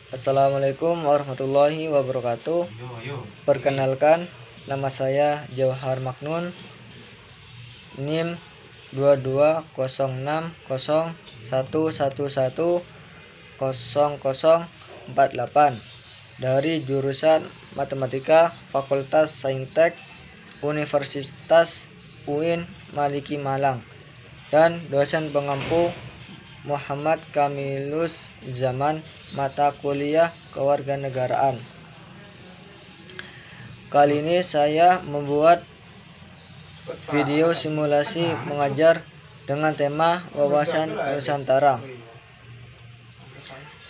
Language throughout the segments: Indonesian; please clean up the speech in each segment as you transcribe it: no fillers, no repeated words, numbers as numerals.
Assalamualaikum warahmatullahi wabarakatuh. Perkenalkan, nama saya Jauhar Maknun, NIM 220601110048 dari jurusan Matematika Fakultas Saintek Universitas UIN Maliki Malang dan dosen pengampu Muhammad Kamilus Zaman, mata kuliah kewarganegaraan. Kali ini saya membuat video simulasi mengajar dengan tema wawasan Nusantara.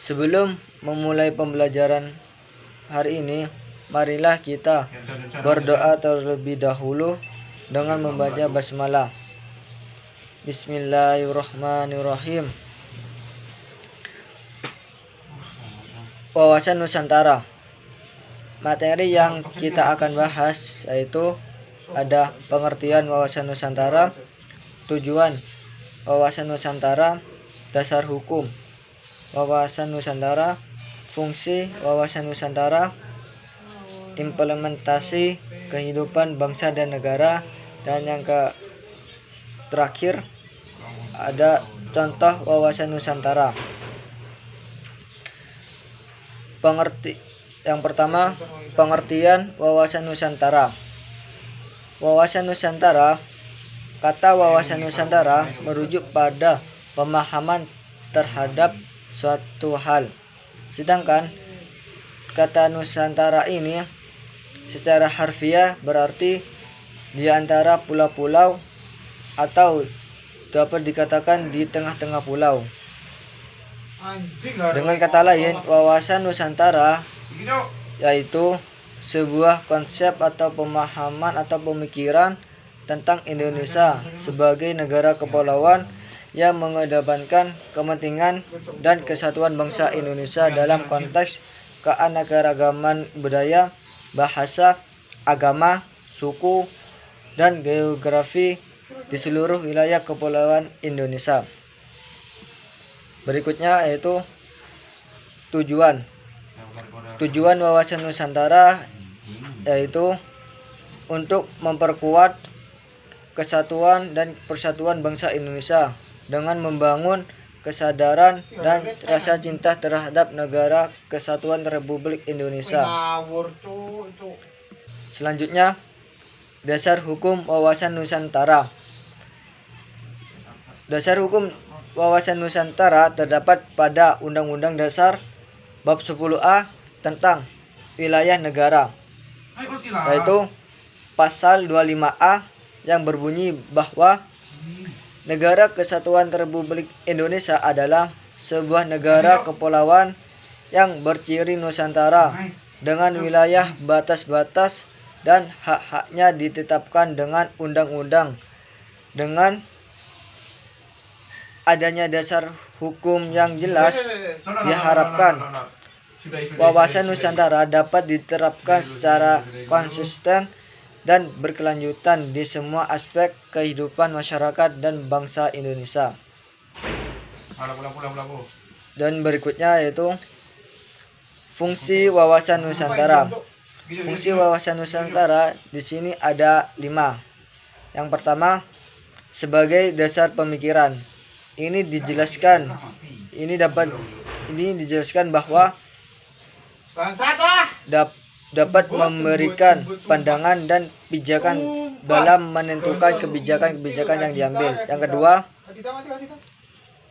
Sebelum memulai pembelajaran hari ini, marilah kita berdoa terlebih dahulu dengan membaca basmalah. Bismillahirrahmanirrahim. Wawasan Nusantara. Materi yang kita akan bahas yaitu ada pengertian wawasan Nusantara, tujuan wawasan Nusantara, dasar hukum wawasan Nusantara, fungsi wawasan Nusantara, implementasi kehidupan bangsa dan negara, dan yang terakhir ada contoh wawasan Nusantara. Yang pertama, pengertian wawasan Nusantara. Wawasan Nusantara, kata wawasan Nusantara merujuk pada pemahaman terhadap suatu hal. Sedangkan kata Nusantara ini secara harfiah berarti di antara pulau-pulau atau dapat dikatakan di tengah-tengah pulau. Dengan kata lain, wawasan Nusantara yaitu sebuah konsep atau pemahaman atau pemikiran tentang Indonesia sebagai negara kepulauan yang mengedepankan kepentingan dan kesatuan bangsa Indonesia dalam konteks keanekaragaman budaya, bahasa, agama, suku, dan geografi di seluruh wilayah kepulauan Indonesia. Berikutnya yaitu tujuan. Tujuan wawasan Nusantara yaitu untuk memperkuat kesatuan dan persatuan bangsa Indonesia dengan membangun kesadaran dan rasa cinta terhadap negara kesatuan Republik Indonesia. Selanjutnya, dasar hukum wawasan Nusantara. Dasar hukum wawasan Nusantara terdapat pada Undang-Undang Dasar Bab 10A tentang wilayah negara, yaitu pasal 25A yang berbunyi bahwa negara kesatuan Republik Indonesia adalah sebuah negara kepulauan yang berciri Nusantara dengan wilayah batas-batas dan hak-haknya ditetapkan dengan undang-undang. Dengan adanya dasar hukum yang jelas, diharapkan wawasan Nusantara dapat diterapkan secara konsisten dan berkelanjutan di semua aspek kehidupan masyarakat dan bangsa Indonesia. Dan berikutnya yaitu fungsi wawasan Nusantara. Fungsi wawasan Nusantara di sini ada 5. Yang pertama, sebagai dasar pemikiran. Ini dijelaskan bahwa dapat memberikan pandangan dan pijakan dalam menentukan kebijakan-kebijakan yang diambil. Yang kedua,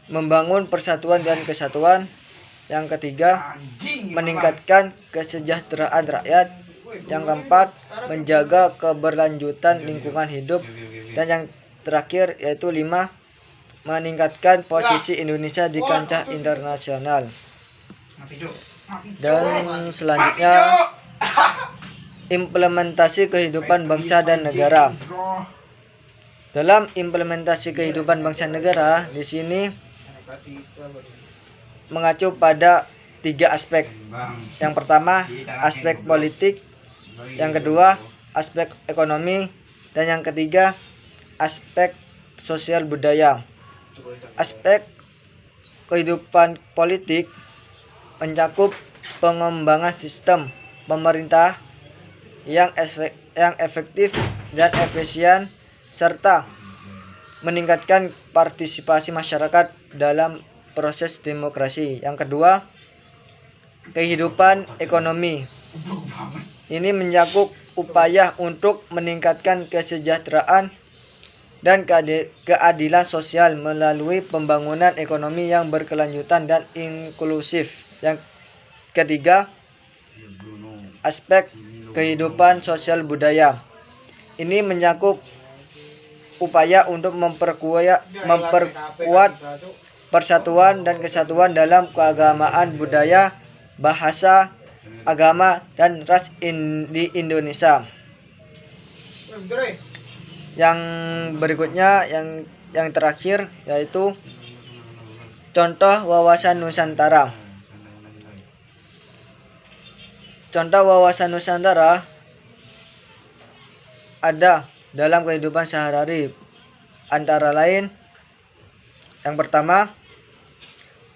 membangun persatuan dan kesatuan. Yang ketiga, meningkatkan kesejahteraan rakyat. Yang keempat, menjaga keberlanjutan lingkungan hidup. Dan yang terakhir yaitu 5, meningkatkan posisi Indonesia di kancah internasional. Dan selanjutnya, implementasi kehidupan bangsa dan negara. Dalam implementasi kehidupan bangsa dan negara di sini mengacu pada 3 aspek. Yang pertama, aspek politik. Yang kedua, aspek ekonomi. Dan yang ketiga, aspek sosial budaya. Aspek kehidupan politik mencakup pengembangan sistem pemerintah yang efektif dan efisien serta meningkatkan partisipasi masyarakat dalam proses demokrasi. Yang kedua, kehidupan ekonomi. Ini mencakup upaya untuk meningkatkan kesejahteraan dan keadilan sosial melalui pembangunan ekonomi yang berkelanjutan dan inklusif. Yang ketiga, aspek kehidupan sosial budaya. Ini mencakup upaya untuk memperkuat persatuan dan kesatuan dalam keagamaan, budaya, bahasa, agama, dan ras di Indonesia. Yang berikutnya, yang terakhir, yaitu contoh wawasan Nusantara. Contoh wawasan Nusantara ada dalam kehidupan sehari-hari, antara lain yang pertama,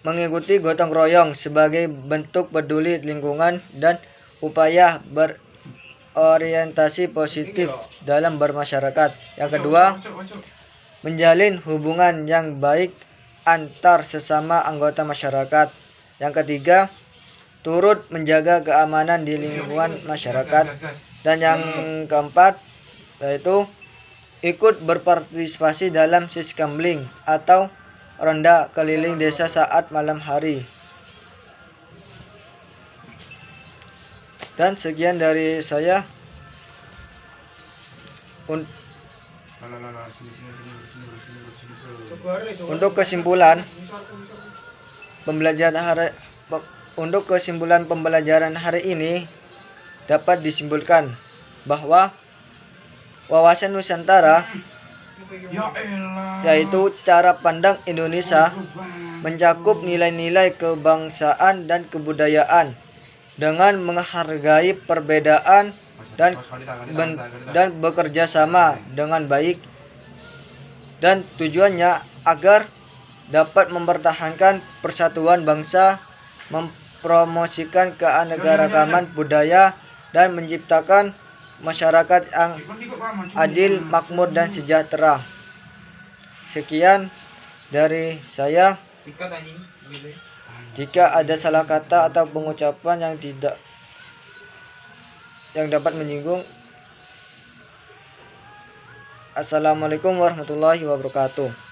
mengikuti gotong royong sebagai bentuk peduli lingkungan dan upaya berorientasi positif dalam bermasyarakat. Yang kedua, menjalin hubungan yang baik antar sesama anggota masyarakat. Yang ketiga, turut menjaga keamanan di lingkungan masyarakat. Dan yang keempat, yaitu ikut berpartisipasi dalam siskamling atau ronda keliling desa saat malam hari. Dan sekian dari saya. Untuk kesimpulan pembelajaran hari ini dapat disimpulkan bahwa wawasan Nusantara, yaitu cara pandang Indonesia, mencakup nilai-nilai kebangsaan dan kebudayaan dengan menghargai perbedaan dan bekerja sama dengan baik, dan tujuannya agar dapat mempertahankan persatuan bangsa, mempromosikan keanekaragaman budaya, dan menciptakan masyarakat yang adil, makmur, dan sejahtera. Sekian dari saya. Jika ada salah kata atau pengucapan yang dapat menyinggung, Assalamualaikum warahmatullahi wabarakatuh.